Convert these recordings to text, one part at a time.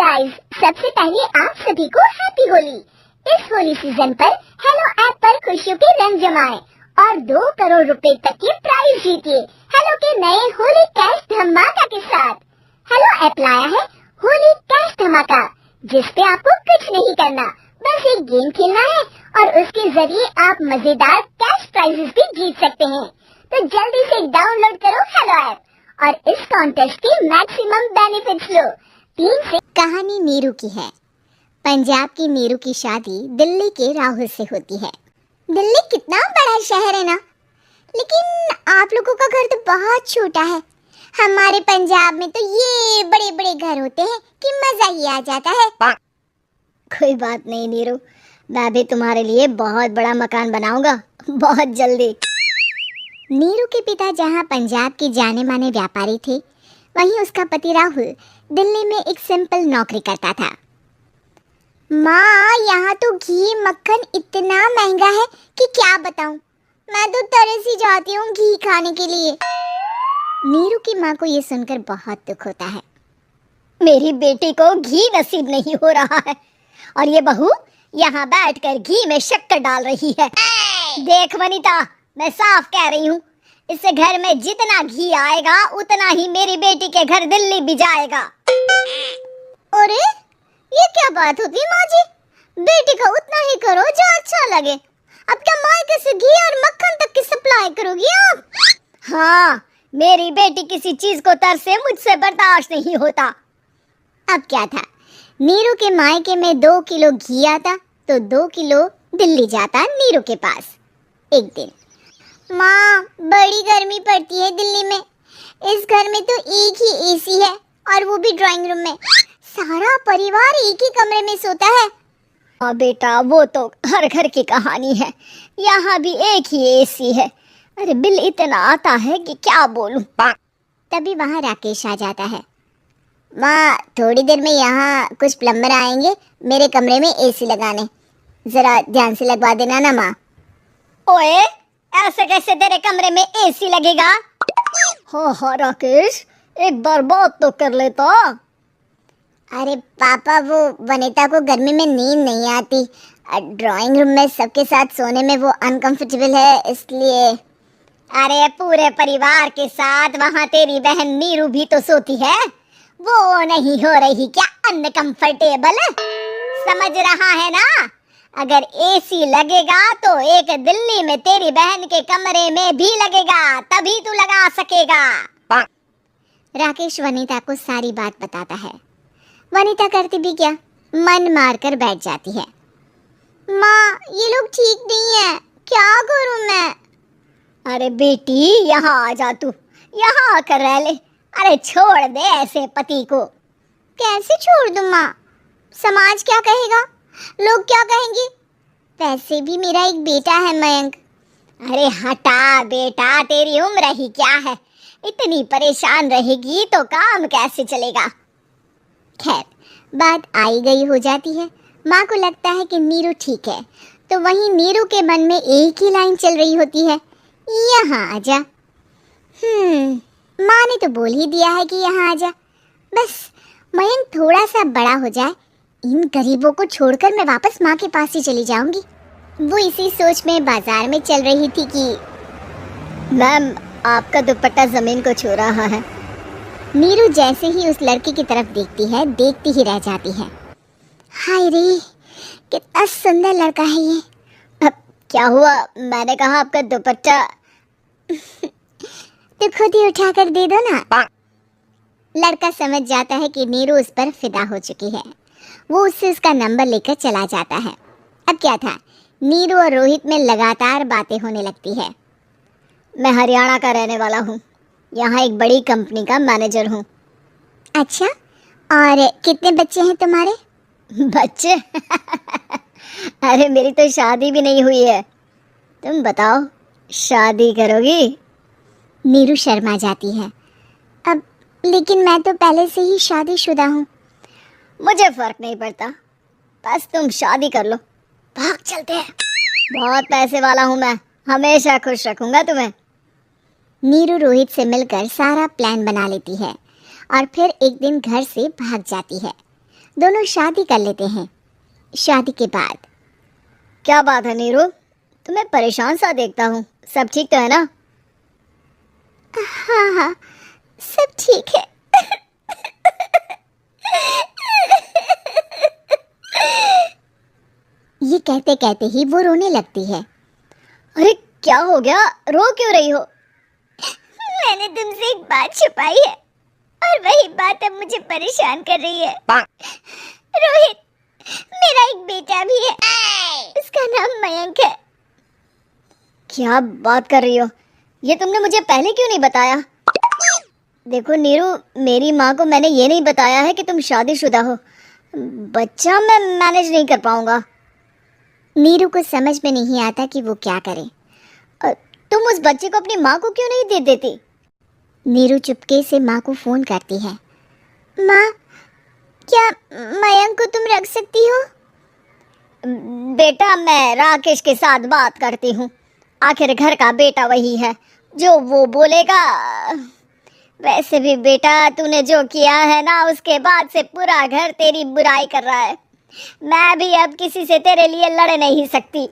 Guys, सबसे पहले आप सभी को हैप्पी होली। इस होली सीजन पर हेलो ऐप पर खुशियों के रंग जमाएं और 2 करोड़ रुपए तक के प्राइज जीतिए हेलो के नए होली कैश धमाका के साथ। हेलो ऐप लाया है होली कैश धमाका, जिस पे आपको कुछ नहीं करना, बस एक गेम खेलना है और उसके जरिए आप मजेदार कैश प्राइजेस भी जीत सकते हैं। तो जल्दी से डाउनलोड करो हेलो ऐप और इस कॉन्टेस्ट के मैक्सिमम बेनिफिट्स लो। कहानी नीरू की है। पंजाब की नीरू की शादी दिल्ली के राहुल से होती है। दिल्ली कितना बड़ा शहर है ना, लेकिन आप लोगों का घर तो बहुत छोटा है। हमारे पंजाब में तो ये बड़े बड़े घर होते हैं कि मजा ही आ जाता है। कोई बात नहीं नीरू, मैं भी तुम्हारे लिए बहुत बड़ा मकान बनाऊंगा बहुत जल्दी। नीरू के पिता जहाँ पंजाब के जाने माने व्यापारी थे, वहीं उसका पति राहुल दिल्ली में एक सिंपल नौकरी करता था। माँ, यहाँ तो घी मक्खन इतना महंगा है कि क्या बताऊँ, मैं तो तरस ही जाती हूँ घी खाने के लिए। नीरू की माँ को ये सुनकर बहुत दुख होता है। मेरी बेटी को घी नसीब नहीं हो रहा है और ये बहू यहाँ बैठकर घी में शक्कर डाल रही है। देख वनीता, मैं साफ कह रही हूँ, इससे घर में जितना घी आएगा उतना ही मेरी बेटी के घर दिल्ली भी जाएगा। अरे ये क्या बात होती है माँ जी, बेटी का उतना ही करो जो अच्छा लगे। अब क्या मायके से घी और मक्खन तक की सप्लाई करोगी आप? हाँ, मेरी बेटी किसी चीज को तरसे मुझसे बर्दाश्त नहीं होता। अब क्या था, नीरू के मायके में 2 किलो घी आता तो 2 किलो दिल्ली जाता नीरू के पास। एक दिन, माँ बड़ी गर्मी पड़ती है दिल्ली में, इस घर में तो एक ही एसी है और वो भी ड्राइंग रूम में। सारा परिवार एक ही कमरे में सोता है। हाँ बेटा, वो तो हर घर की कहानी है, यहाँ भी एक ही एसी है। अरे बिल इतना आता है कि क्या बोलूं। तभी वहाँ राकेश आ जाता है। माँ, थोड़ी देर में यहाँ कुछ प्लम्बर आएंगे मेरे कमरे में एसी लगाने, जरा ध्यान से लगवा देना ना माँ। ओए, ऐसे कैसे तेरे कमरे में एसी लगेगा? हाँ राकेश, एक बार बात तो कर लेता। अरे पापा, वो वनीता को गर्मी में नींद नहीं आती, ड्राइंग रूम में सबके साथ सोने में वो अनकंफर्टेबल है, इसलिए। अरे पूरे परिवार के साथ वहाँ तेरी बहन नीरू भी तो सोती है, वो नहीं हो रही क्या अनकंफर्टेबल? समझ रहा है ना? अगर एसी लगेगा तो एक दिल्ली में तेरी बहन के कमरे में भी लगेगा, तभी तू लगा सकेगा। राकेश वनीता को सारी बात बताता है। वनीता करती भी क्या, मन मारकर बैठ जाती है। माँ, ये लोग ठीक नहीं है, क्या करूं मैं? अरे बेटी, यहाँ आ जा, तू यहाँ आकर रह ले। अरे छोड़ दे ऐसे पति को। कैसे छोड़ दूं माँ? समाज क्या कहेगा, लोग क्या कहेंगे? वैसे भी मेरा एक बेटा है मयंक। अरे हटा बेटा, तेरी उम्र ही क्या है, इतनी परेशान रहेगी तो काम कैसे चलेगा। खैर, बात आई गई हो जाती है। माँ को लगता है कि नीरू ठीक है, तो वहीं नीरू के मन में एक ही लाइन चल रही होती है, यहाँ आजा। माँ ने तो बोल ही दिया है कि यहाँ आजा, बस मयंक थोड़ा सा बड़ा हो जाए, इन गरीबों को छोड़कर मैं वापस माँ के पास ही चली जाऊंगी। वो इसी सोच में बाजार में चल रही थी कि मैम, आपका दुपट्टा जमीन को छू रहा है। नीरू जैसे ही उस लड़की की तरफ देखती है, देखती ही रह जाती है। हाय रे, कितना सुंदर लड़का है ये। अब क्या हुआ? मैंने कहा आपका दुपट्टा। तो खुद ही उठा कर दे दो ना। लड़का समझ जाता है कि नीरू उस पर फिदा हो चुकी है। वो उससे उसका नंबर लेकर चला जाता है। अब क्या था, नीरू और रोहित में लगातार बातें होने लगती है। मैं हरियाणा का रहने वाला हूँ, यहाँ एक बड़ी कंपनी का मैनेजर हूँ। अच्छा, और कितने बच्चे हैं तुम्हारे? बच्चे? अरे मेरी तो शादी भी नहीं हुई है। तुम बताओ, शादी करोगी? नीरू शर्मा जाती है। अब लेकिन मैं तो पहले से ही शादीशुदा हूँ। मुझे फर्क नहीं पड़ता, बस तुम शादी कर लो, भाग चलते हैं। बहुत पैसे वाला हूँ मैं, हमेशा खुश रखूंगा तुम्हें। नीरू रोहित से मिलकर सारा प्लान बना लेती है और फिर एक दिन घर से भाग जाती है। दोनों शादी कर लेते हैं। शादी के बाद क्या बात है नीरू, तुम्हें परेशान सा देखता हूँ, सब ठीक तो है ना? हाँ हाँ, सब ठीक है। ये कहते कहते ही वो रोने लगती है। अरे क्या हो गया, रो क्यों रही हो? मैंने तुमसे एक बात छुपाई है और वही बात अब मुझे परेशान कर रही है। रोहित, मेरा एक बेटा भी है, उसका नाम मयंक है। क्या बात कर रही हो, ये तुमने मुझे पहले क्यों नहीं बताया? देखो नीरू, मेरी माँ को मैंने ये नहीं बताया है कि तुम शादीशुदा हो। बच्चा मैं मैनेज नहीं कर पाऊंगा। नीरू को समझ में नहीं आता कि वो क्या करे। तुम उस बच्चे को अपनी माँ को क्यों नहीं दे देती? नीरू चुपके से माँ को फोन करती है। माँ, क्या मयंक को तुम रख सकती हो? बेटा, मैं राकेश के साथ बात करती हूँ, आखिर घर का बेटा वही है, जो वो बोलेगा। वैसे भी बेटा, तूने जो किया है ना, उसके बाद से पूरा घर तेरी बुराई कर रहा है। मैं भी अब किसी से तेरे लिए लड़ नहीं सकती।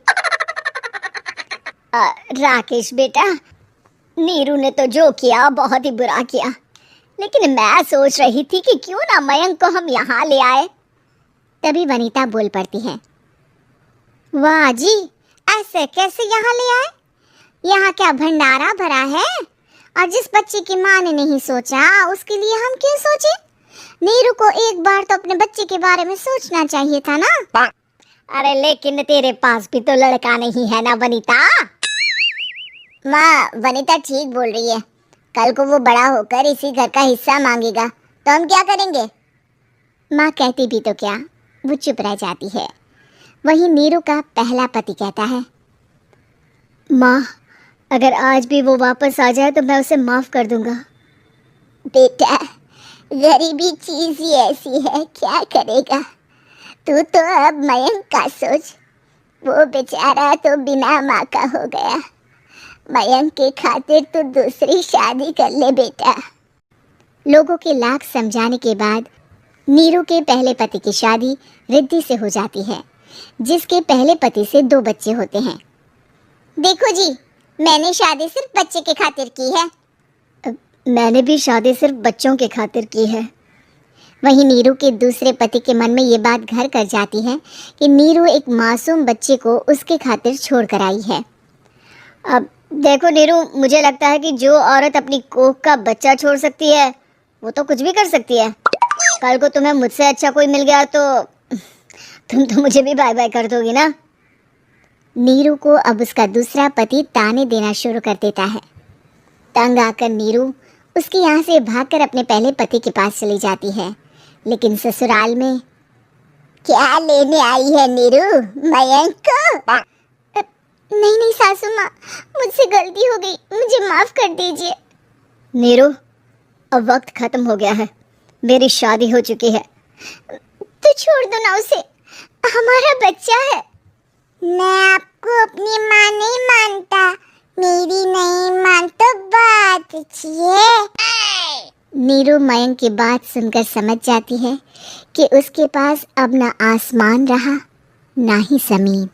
राकेश बेटा, नीरू ने तो जो किया बहुत ही बुरा किया, लेकिन मैं सोच रही थी कि क्यों ना मयंक को हम यहाँ ले आए। तभी वनीता बोल पड़ती है। वाह जी, ऐसे कैसे यहाँ ले आए? यहाँ क्या भंडारा भरा है? और जिस बच्चे की माँ ने नहीं सोचा, उसके लिए हम क्यों सोचे? नीरू को एक बार तो अपने बच्चे के बारे में सोचना चाहिए था ना। अरे लेकिन तेरे पास भी तो लड़का नहीं है ना वनीता? माँ, वनीता ठीक बोल रही है। कल को वो बड़ा होकर इसी घर का हिस्सा मांगेगा तो हम क्या करेंगे? माँ कहती भी तो क्या, वो चुप रह जाती है। वहीं नीरू का पहला पति कहता है। माँ, अगर आज भी वो वापस आ जाए तो मैं उसे माफ कर दूंगा। बेटा, गरीबी चीज ही ऐसी है, क्या करेगा? तू तो अब मयंक का सोच। वो बेचारा तो बिना माँ का हो गया। मयंक के खातिर तो दूसरी शादी कर ले बेटा। लोगों के लाख समझाने के बाद नीरू के पहले पति की शादी रिद्धि से हो जाती है, जिसके पहले पति से 2 बच्चे होते हैं। देखो जी, मैंने शादी सिर्फ बच्चे के खातिर की है। मैंने भी शादी सिर्फ बच्चों के खातिर की है। वहीं नीरू के दूसरे पति के मन में ये बात घर कर जाती है कि नीरू एक मासूम बच्चे को उसके खातिर छोड़ कर आई है। अब देखो नीरू, मुझे लगता है कि जो औरत अपनी कोख का बच्चा छोड़ सकती है, वो तो कुछ भी कर सकती है। कल को तुम्हें मुझसे अच्छा कोई मिल गया तो तुम तो मुझे भी बाय बाय कर दोगी ना। नीरू को अब उसका दूसरा पति ताने देना शुरू कर देता है। तंग आकर नीरू उसके यहाँ से भागकर अपने पहले पति के पास चली जाती है, लेकिन ससुराल में क्या लेने आई है नीरू, मयंक को? नहीं नहीं सासू माँ, मुझसे गलती हो गई, मुझे माफ कर दीजिए। नीरू, अब वक्त खत्म हो गया है, मेरी शादी हो चुकी है। तो छोड़ दो ना उसे, हमारा बच्चा है। मैं आपको अपनी माँ नहीं मानता, मेरी नहीं मान तो बात है। नीरू मयंक की बात सुनकर समझ जाती है कि उसके पास अब ना आसमान रहा ना ही जमीन।